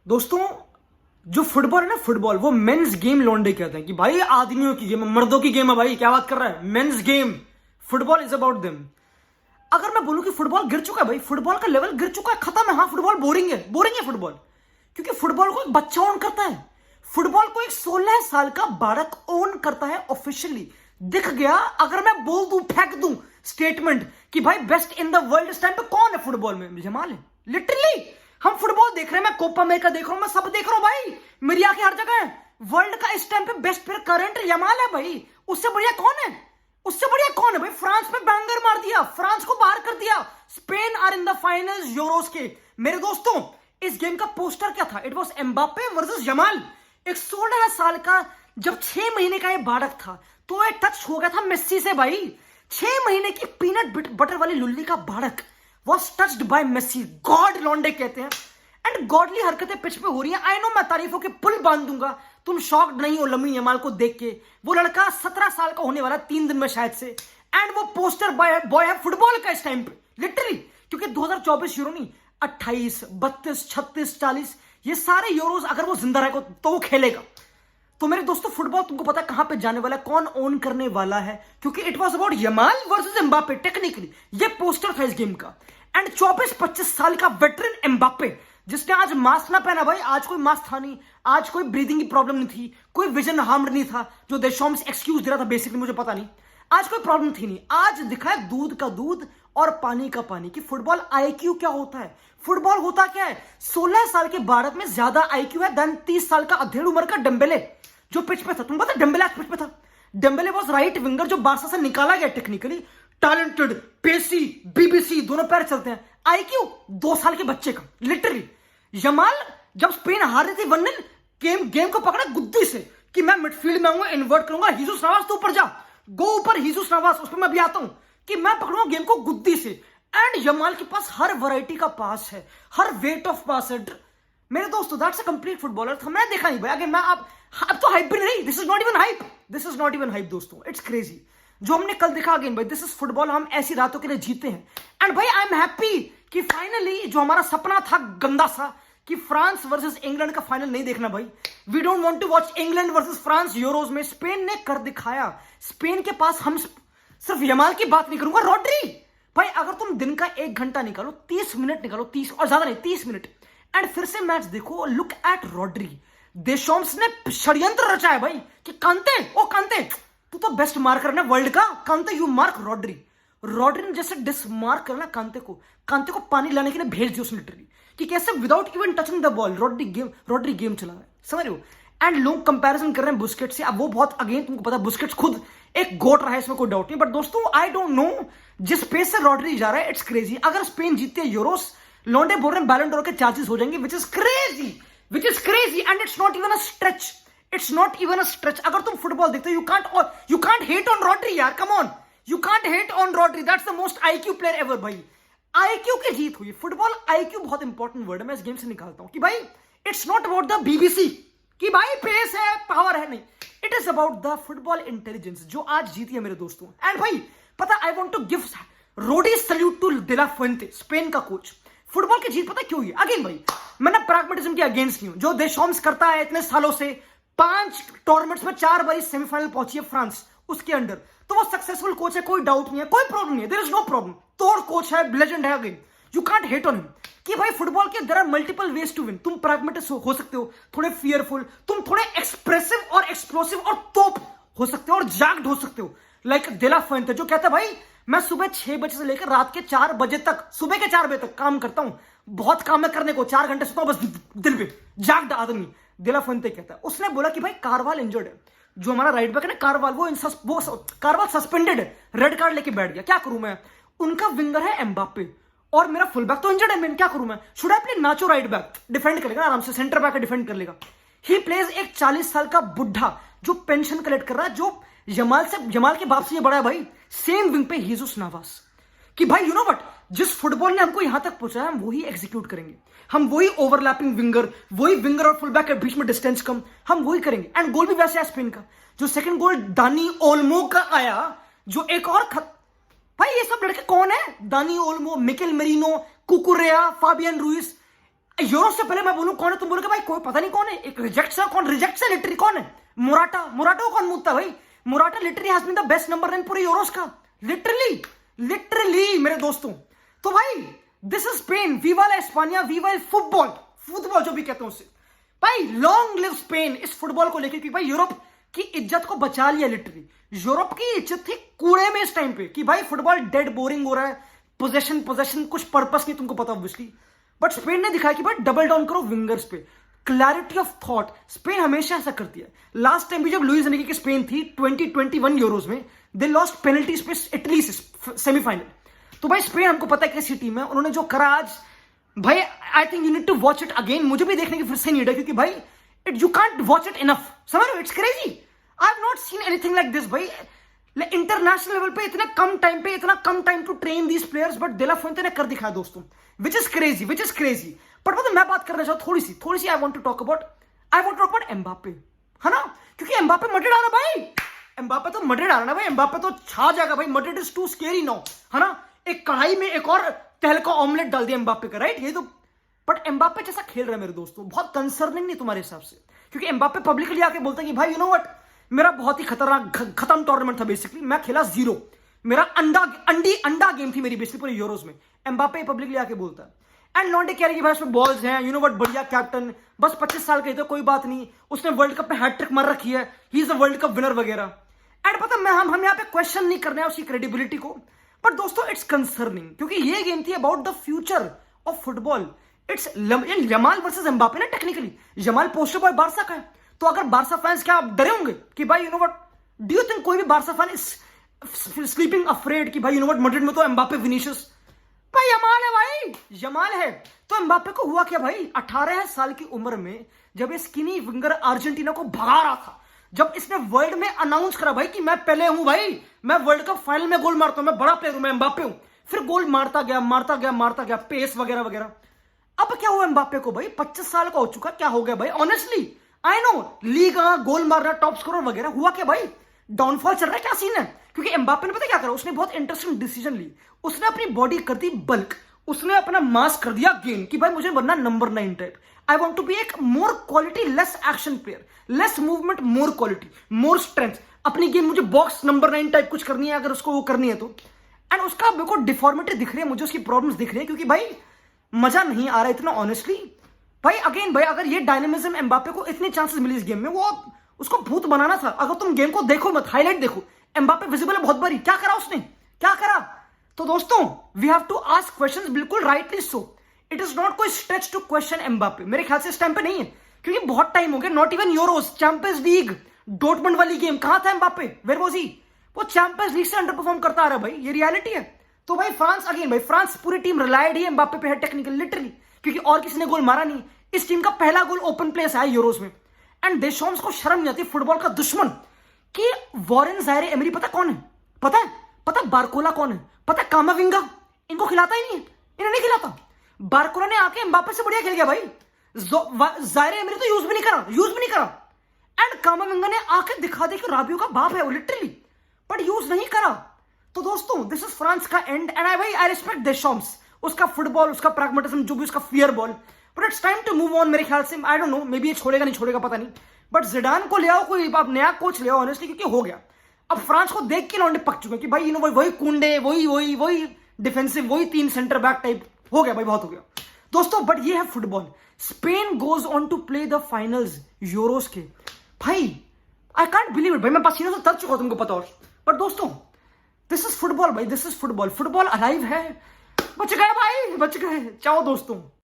दोस्तों, जो फुटबॉल है ना, फुटबॉल वो मेंस गेम लौंडे कहते हैं कि भाई आदमियों की गेम है, मर्दों की गेम है। भाई क्या बात कर रहा है? Men's game, football is about them. अगर मैं बोलूं कि फुटबॉल गिर चुका है, भाई फुटबॉल का लेवल गिर चुका है, खत्म है। हाँ, फुटबॉल बोरिंग है, बोरिंग है फुटबॉल, क्योंकि फुटबॉल को एक बच्चा ओन करता है। फुटबॉल को एक 16 साल का बालक ओन करता है ऑफिशियली। दिख गया। अगर मैं बोल दूं, फेंक दूं स्टेटमेंट कि भाई बेस्ट इन द वर्ल्ड इस टाइम पे कौन है फुटबॉल में? जमाल है। लिटरली हम फुटबॉल देख रहे हैं, मैं कोपा अमेरिका देख रहा हूं, मैं सब देख रहा हूं भाई, मेरी आंखें हर जगह है। वर्ल्ड का इस टाइम पे बेस्ट प्लेयर करंट यमाल है भाई। उससे बढ़िया कौन है? उससे बढ़िया कौन है भाई? फ्रांस में बैंगर मार दिया, फ्रांस को बाहर कर दिया। Spain are in the finals Euros के। मेरे दोस्तों, इस गेम का पोस्टर क्या था? It was Mbappe versus Yamal. एक 16 साल का, जब 6 महीने का ये बालक था तो ये टच हो गया था मेस्सी से भाई। 6 महीने की पीनट बटर वाली लुल्ली का बालक was touched by Messi. God लॉन्डे कहते हैं। एंड गॉडली हरकतें पिच पे हो रही हैं। आई नो, मैं तारीफों के पुल बांध दूंगा। तुम शॉक्ड नहीं हो लमीन यमाल को देख के? वो लड़का 17 साल का होने वाला 3 दिन में शायद से। एंड वो पोस्टर बॉय है फुटबॉल का इस टाइम पे, लिटरली। क्योंकि 2024 यूरो नहीं, 28, 32, 36, 40 ये सारे यूरोज अगर वो जिंदा रहेगा तो वो खेलेगा। तो मेरे दोस्तों, फुटबॉल तुमको पता है कहां पे जाने वाला है, कौन ओन करने वाला है? क्योंकि it was about Yamal versus Mbappe. Technically ये पोस्टर था इस गेम का। एंड 24-25 साल का वेटरन एम्बापे, जिसने आज मास्क ना पहना भाई। आज कोई मास्क था नहीं, आज कोई ब्रीदिंग की प्रॉब्लम नहीं थी, कोई विजन हार्म नहीं था, जो देशोम्स एक्सक्यूज दे रहा था बेसिकली, मुझे पता नहीं। आज कोई प्रॉब्लम थी नहीं। आज दिखा है दूध का दूध और पानी का पानी कि फुटबॉल आईक्यू क्या होता है। फुटबॉल होता क्या है? 16 साल के बालक में ज्यादा आईक्यू है देन 30 साल का अधेड़ उम्र का डेम्बेले जो पिच पे था। तुम पता डेम्बेले आज पिच पे था। डेम्बेले वाज राइट विंगर जो बारसा से निकाला गया। टेक्निकली टैलेंटेड, पेसी, बीबीसी, दोनों पैर चलते हैं। आईक्यू 2 साल के बच्चे का, लिटरली। यमाल जब स्पेन हार रही थी 1-0, गेम को पकड़ा गुद्दी से कि मैं मिडफील्ड में आऊंगा, इन्वर्ट करूंगा, हीसुस नवास तो ऊपर जा, गो ऊपर हीसुस नवास, उस पर मैं भी आता हूं कि मैं पकड़ूंगा गेम को गुद्दी से। एंड यमाल के पास हर वैरायटी का पास है, हर वेट ऑफ पास है। मेरे दोस्तों, दैट्स अ कंप्लीट फुटबॉलर। मैंने देखा नहीं भाई। आगे मैं अब तो हाइप भी नहीं, this is not even hype, this is not even hype दोस्तों, इट्स क्रेजी जो हमने कल देखा। अगेन भाई, दिस इज फुटबॉल। हम ऐसी रातों के लिए जीते हैं। एंड भाई आई एम हैप्पी कि फाइनली जो हमारा सपना था गंदा सा कि फ्रांस वर्सेस इंग्लैंड का फाइनल नहीं देखना भाई। We don't want to watch England versus France Euros में। स्पेन ने कर दिखाया। स्पेन के पास, हम सिर्फ यमाल की बात नहीं करूंगा, रॉड्री भाई। अगर तुम दिन का 1 घंटा निकालो, 30 मिनट निकालो, 30 और ज्यादा नहीं, 30 मिनट, एंड फिर से मैच देखो, लुक एट रॉड्री। देशोम्स ने षड्यंत्र रचा है भाई कि कांते, ओ कांते, तू तो बेस्ट मार्कर है वर्ल्ड का, कांते यू मार्क रॉड्री। रॉड्री ने जैसे डिसमार्क करना कांते को पानी लाने के लिए भेज दिया उसने, लिटरली, कि कैसे without even touching the ball Rodri game चला रहा है, समझ रहे हो? एंड लोग कंपैरिजन कर रहे हैं बुस्केट से। अब वो बहुत, अगेन तुमको पता है बुस्केट्स खुद एक गोट रहा है, इसमें कोई डाउट नहीं। बट दोस्तों, आई डोंट नो, जिस पेस से रॉड्री जा रहा है, इट्स क्रेजी। अगर स्पेन जीतती है यूरोस, लौंडे बोल रहे हैं बैलन डोर के चार्जेस हो जाएंगे, which is crazy and it's not even a stretch. It's not even a stretch. अगर तुम फुटबॉल देखते हो, you can't hate on Rodri यार, come on, you can't hate on Rodri. That's the most IQ player ever भाई। IQ की जीत हुई। Football IQ बहुत इंपॉर्टेंट वर्ड है, मैं इस गेम से निकालता हूं कि भाई it's not about the BBC कि भाई पेस है, पावर है, नहीं। It is about the football intelligence जो आज जीती है मेरे दोस्तों। एंड भाई पता, I want to give Rodri salute to de la Fuente, Spain का कोच। फुटबॉल की जीत पता क्यों हुई? अगेन भाई, मैं प्रैग्मेटिज्म के अगेंस्ट नहीं हूं। जो देशोम्स करता है इतने सालों से, 5 टूर्नामेंट्स में 4 बार सेमीफाइनल पहुंची है फ्रांस उसके अंडर, तो वो सक्सेसफुल कोच है, कोई डाउट नहीं है, कोई प्रॉब्लम नहीं है, देयर इज नो प्रॉब्लम। तोड़ कोच है, लेजेंड है। Again you can't hate on him कि भाई फुटबॉल के there are multiple ways to win. तुम प्रैग्मेटिस्ट हो सकते हो, थोड़े फियरफुल, तुम थोड़े एक्सप्रेसिव और एक्सप्लोसिव और तोप हो सकते हो, और जाग्ड हो सकते हो, लाइक डे ला फुएंटे जो कहता है भाई मैं सुबह 6 बजे से लेकर रात के 4 बजे तक, सुबह के 4 बजे तक काम करता हूं, बहुत काम है करने को, 4 घंटे सोता हूं बस दिल पे, जाग्ड आदमी। डे ला फुएंटे कहता है। उसने बोला कि भाई कारवाल इंजर्ड है, जो हमारा राइट बैक है ना कारवाल, वो कारवाल सस्पेंडेड है, रेड कार्ड लेके बैठ गया। क्या करूं मैं? उनका विंगर है एम्बापे और मेरा फुल बैक तो इंजर्ड है, मैं क्या करूं मैं? Should I play nacho right back? Defend करेगा आराम से, सेंटर बैक डिफेंड कर लेगा। ही प्लेज एक 40 साल का बुढ़ा जो पेंशन कलेक्ट कर रहा है, जो यमाल के बाप से ये बड़ा है भाई, सेम विंग पे हीसुस नवास। कि भाई यू नो व्हाट, जिस फुटबॉल ने हमको यहां तक पहुंचाया, हम वही एग्जीक्यूट करेंगे। हम वही ओवरलैपिंग विंगर, वही विंगर और फुल बैक के बीच में डिस्टेंस कम, हम वही करेंगे। एंड गोल भी वैसे है स्पेन का। जो सेकंड गोल दानी ओल्मो का आया, जो एक और भाई ये सब लड़के कौन है? दानी Olmo, Mikel merino, कुकुरेया, Fabian Ruiz, euro से पहले मैं बोलूं कौन है, तुम बोलोगे भाई कोई पता नहीं कौन है, एक रिजेक्ट कौन, रिजेक्ट से लिटरली कौन है, मोराटा को कौन मूदता भाई, Morata literally has been the best number 9 पूरे यूरोस का, लिटरली मेरे दोस्तों। तो भाई this is Spain, viva la España, viva el football जो भी कहते हैं उससे। भाई लॉन्ग लिव स्पेन इस फुटबॉल को लेकर, कि भाई यूरोप की इज्जत को बचा लिया लिटरली। यूरोप की इज्जत थी कूड़े में इस टाइम पे, कि भाई फुटबॉल डेड बोरिंग हो रहा है, पोजेशन कुछ पर्पस नहीं, तुमको पता ऑब्वियसली। बट स्पेन ने दिखाया कि भाई डबल डाउन करो विंगर्स पे, क्लैरिटी ऑफ थॉट। स्पेन हमेशा ऐसा करती है। लास्ट टाइम भी जब लुइस एनरिके की स्पेन थी 2021 यूरोज में, दे लॉस्ट पेनल्टीज पे इटली से सेमीफाइनल। तो भाई स्पेन हमको पता है कैसी टीम है, उन्होंने जो करा आज, भाई I think you need to watch it again. मुझे भी देखने की फिर से नीड है, क्योंकि भाई you can't watch it enough, समझ लो, it's crazy. I have not seen anything like this भाई, इंटरनेशनल लेवल पे इतना कम time to train these players, but de la Fuente ने कर दिखाया दोस्तों, विच इज क्रेजी। पर मतलब मैं बात करना चाहूँ थोड़ी सी I want to talk about Mbappe, है ना, क्योंकि एम्बापे मड्रिड आ रहा भाई, एम्बापे तो मड्रिड आ रहा ना भाई, एम्बापे तो छा जाएगा भाई, Madrid is too scary now, है ना। एक कढ़ाई में एक और तेल का ऑमलेट डाल दिया एम्बापे का, राइट, ये तो। बट एम्बापे जैसा खेल रहा है मेरे दोस्तों, बहुत कंसर्निंग नहीं तुम्हारे हिसाब से, क्योंकि एम्बापे पब्लिकली आके बोलता है कि भाई यू नो व्हाट, मेरा बहुत ही खतरनाक खत्म टूर्नामेंट था बेसिकली, मैं खेला 0, मेरा अंडा गेम थी मेरी बेसिकली पूरे यूरोस में। एम्बापे पब्लिकली आके बोलता है। एंड लॉन्डे कह रही है भाई उसमें बॉल्स हैं, यू नो व्हाट, बढ़िया कैप्टन, बस 25 साल के तो कोई बात नहीं, उसने वर्ल्ड कप में हैट्रिक मार रखी है, he is a world cup winner वगैरह। एंड पता हम यहाँ पे क्वेश्चन नहीं करने हैं उसकी क्रेडिबिलिटी को, बट दोस्तों इट्स कंसर्निंग, क्योंकि ये गेम थी about the future of football. It's Yamal versus Mbappe ना, technically Yamal poster boy Barça का है, तो अगर बारसा फैंस क्या डरे होंगे कि भाई you know what, do you think कोई भी Barça fan is sleeping afraid कि भाई यू नो व्हाट, मड्रिड में तो एम्बापे विनीशियस, भाई यमाल है भाई, यमाल है। तो एम्बापे को हुआ क्या भाई, 18 साल की उम्र में जब ये स्किनी विंगर अर्जेंटीना को भगा रहा था, जब इसने वर्ल्ड में अनाउंस करा भाई कि मैं पहले हूं भाई, मैं वर्ल्ड कप फाइनल में गोल मारता हूं, मैं बड़ा प्लेयर हूं, मैं एम्बापे हूं, फिर गोल मारता गया, पेस वगैरह वगैरह। अब क्या हुआ एम्बापे को भाई, 25 साल का हो चुका, क्या हो गया भाई, ऑनेस्टली आई नो, लीग गोल मारना, टॉप स्कोरर वगैरह, हुआ क्या भाई, डाउनफॉल चल रहा है, क्या सीन है। क्योंकि एम्बापे ने पता क्या करा, उसने बहुत इंटरेस्टिंग डिसीजन ली, उसने अपनी बॉडी कर दी बल्क, उसने अपना मास कर दिया गेन, कि भाई मुझे बनना number 9 type, I want to be एक more quality less action player, less movement more quality more strength, अपनी गेम मुझे बॉक्स नंबर 9 टाइप कुछ करनी है, अगर उसको वो करनी है तो। एंड उसका मेरे को डिफॉर्मिटी दिख रही है, मुझे उसकी प्रॉब्लम्स दिख रही है, क्योंकि भाई मजा नहीं आ रहा इतना ऑनेस्टली। भाई अगेन भाई, अगर ये डायनेमिज्म एम्बापे को इतनी चांसेस मिली इस गेम में, वो उसको भूत बनाना था। अगर तुम गेम को देखो मत, हाईलाइट देखो, एम्बापे विजिबल है बहुत बारी, क्या करा उसने, क्या करा। तो दोस्तों we have to ask questions, बिल्कुल rightly so, it is not कोई स्ट्रेच टू क्वेश्चन एम्बापे, मेरे ख्याल से इस टाइम पे नहीं है, क्योंकि बहुत टाइम हो गया, not even Euros, champions league, Dortmund वाली गेम, कहां था एम्बापे, वेयर वाज ही, वो चैंपियंस लीग से अंडर परफॉर्म करता आ रहा है भाई, ये रियलिटी है। तो भाई फ्रांस, अगेन भाई, फ्रांस पूरी टीम रिलायड ही एम्बापे पे है टेक्निकल, लिटरली, क्योंकि और किसी ने गोल मारा नहीं, इस टीम का पहला गोल ओपन प्ले से आया यूरोस में। एंड देशॉम्स को शर्म नहीं आती, फुटबॉल का दुश्मन, कि वॉरेन जायरे एमरी पता कौन है, पता बारकोला कौन है, पता कामाविंगा, इनको खिलाता ही नहीं है, इन्हें नहीं खिलाता। बारकोला ने आके एम्बापे से बढ़िया खेल गया भाई, जायरे एमरी तो यूज भी नहीं करा। एंड कामाविंगा ने आके दिखा दे कि राबियो का बाप है वो, लिटरली, बट यूज नहीं करा। तो दोस्तों दिस इज फ्रांस का end, and I respect Deschamps, उसका फुटबॉल, उसका प्रैग्मेटिज्म, जो भी उसका fear ball, but it's time to move on. मेरे ख्याल से I don't know, maybe ये छोड़ेगा नहीं छोड़ेगा पता नहीं, बट जिडान को ले आओ, कोई आप नया कोच ले आओ ऑनेस्टली, क्योंकि हो गया। अब फ्रांस को देख के लौंडे पक चुके कि भाई यू नो वही कुंडे, वही डिफेंसिव, वही 3 सेंटर बैक टाइप, हो गया भाई, बहुत हो गया दोस्तों। बट ये है football, Spain goes on to play the finals Euros के। भाई आई कांट बिलीव इट भाई, मैं पसीने से तर चुका हूं, तुमको पता हो। बट दोस्तों दिस इज फुटबॉल भाई, this is football, football alive है, बच गए भाई, बच गए, चाओ दोस्तों।